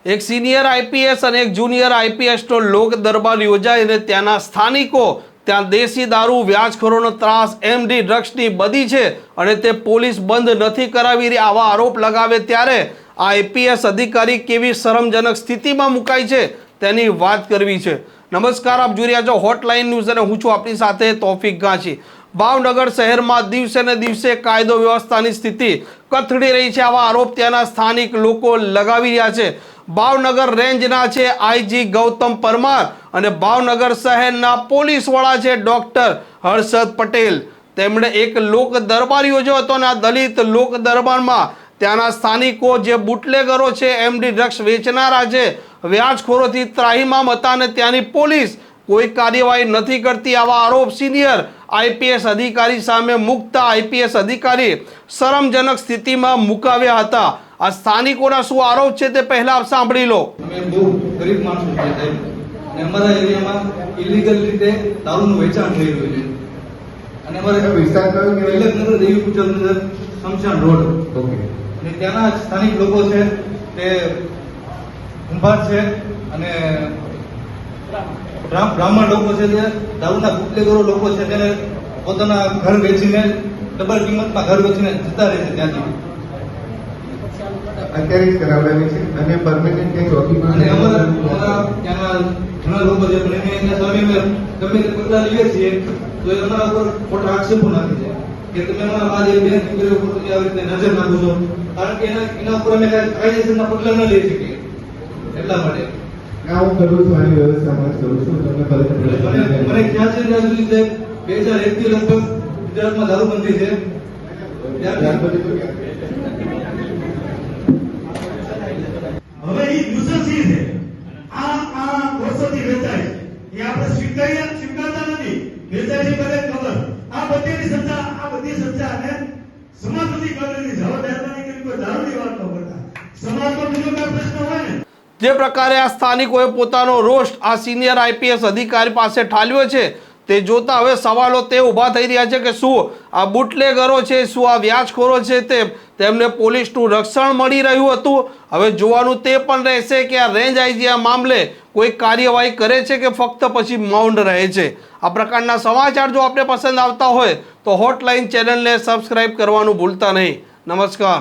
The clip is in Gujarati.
એક સિનિયર આઈપીએસ અને એક જુનિયર આઈપીએસનો લોક દરબાર યોજાઈ અને ત્યાંના સ્થાનિકો ત્યાં દેશી દારૂ વ્યાજખોરોનો ત્રાસ એમડી ડ્રગ્સની બધી છે અને તે પોલીસ બંધ નથી કરાવી રહી આવા આરોપ લગાવે ત્યારે આ આઈપીએસ અધિકારી કેવી શરમજનક સ્થિતિમાં મુકાય છે તેની વાત કરવી છે। નમસ્કાર, આપ જોઈ રહ્યા છો હોટલાઇન ન્યૂઝ અને હું છું આપની સાથે તોફિક ગાંચી। ભાવનગર શહેરમાં દિવસે ને દિવસે કાયદો વ્યવસ્થાની સ્થિતિ કથળી રહી છે આવા આરોપ ત્યાંના સ્થાનિક લોકો લગાવી રહ્યા છે। ભાવનગર રેન્જના છે આઈજી ગૌતમ પરમાર અને ભાવનગર શહેરના પોલીસ વડા છે ડોક્ટર હર્ષદ પટેલ। તેમણે એક લોક દરબાર યોજ્યો હતો અને આ દલિત લોક દરબારમાં ત્યાંના સ્થાનિકો જે બુટલેગરો છે, એમડી ડ્રગ્સ વેચનારા છે, વ્યાજખોરોથી ત્રાહિમામ હતા અને ત્યાંની પોલીસ કોઈ કાર્યવાહી નથી કરતી આવા આરોપ સિનિયર આઈપીએસ અધિકારી સામે મુકતા આઈપીએસ અધિકારી શરમજનક સ્થિતિમાં મુકાવ્યા હતા। આ સ્થાનિકોના શું આરોપ છે તે પહેલા આપ સાંભળી લો। અમે બહુ ગરીબ માણસો છે અને અમારા એરિયામાં ઇલીગલ રીતે દારૂનું વેચાણ થઈ રહ્યું છે અને અમારે વિસ્તાર કયો કે ઇલેક્ટ્રિકલ દેવી કુચલ નગર શમશાન રોડ ઓકે અને ત્યાંના સ્થાનિક લોકો છે તે કુંભાર છે અને બ્રાહ્મણ લોકો છે જે દારૂના બુટલેગરો લોકો છે તેને પોતાના ઘર વેચીને ડબલ કિંમતમાં ઘર વેચીને જતા રહે છે ત્યાંથી અત્યારે જ કરાવડાવી છે અને પરમેનન્ટ કે ચોકીમાં અને અમારા ત્યાંના ઘણા લોકો છે પણ એના સામે અમે ગમે તે પગલા લઈએ છીએ તો એ અમારા ઉપર ખોટા આક્ષેપો નાખે છે કે તમે અમારા બાદ એ બેન દીકરીઓ ઉપર તમે આવી રીતે નજર નાખો છો કારણ કે એના ઉપર અમે કાયદેસરના પગલા ન લઈ શકીએ એટલા માટે હું કરું છું આની વ્યવસ્થામાં કરું છું તમને મને ખ્યાલ છે ત્યાં સુધી છે 2001 થી લગભગ ગુજરાતમાં દારૂબંધી છે હવે એ ન્યુસન્સી છે આ વર્ષોથી વેચાય એ આપણે સ્વીકારતા નથી વેચાય છે ભલે ખબર આ બધી સંસ્થા અને સમાજ સુધી કરવાની જવાબદારી કે કોઈ દારૂની વાત ન કરતા સમાજમાં બીજો કોઈ પ્રશ્ન હોય ને જે પ્રકારે આ સ્થાનિકોએ પોતાનો રોષ આ સિનિયર આઈપીએસ અધિકારી પાસે ઠાલવ્યો છે તે જોતા હવે સવાલો તે ઊભા થઈ રહ્યા છે કે શું આ બુટલેગરો છે, શું આ વ્યાજખોરો છે તેમને પોલીસનું રક્ષણ મળી રહ્યું હતું। હવે જોવાનું તે પણ રહેશે કે આ રેન્જ આઈજી આ મામલે કોઈ કાર્યવાહી કરે છે કે ફક્ત પછી મૌન રહે છે। આ પ્રકારના સમાચાર જો આપને પસંદ આવતા હોય તો હોટલાઇન ચેનલને સબસ્ક્રાઇબ કરવાનું ભૂલતા નહીં। નમસ્કાર।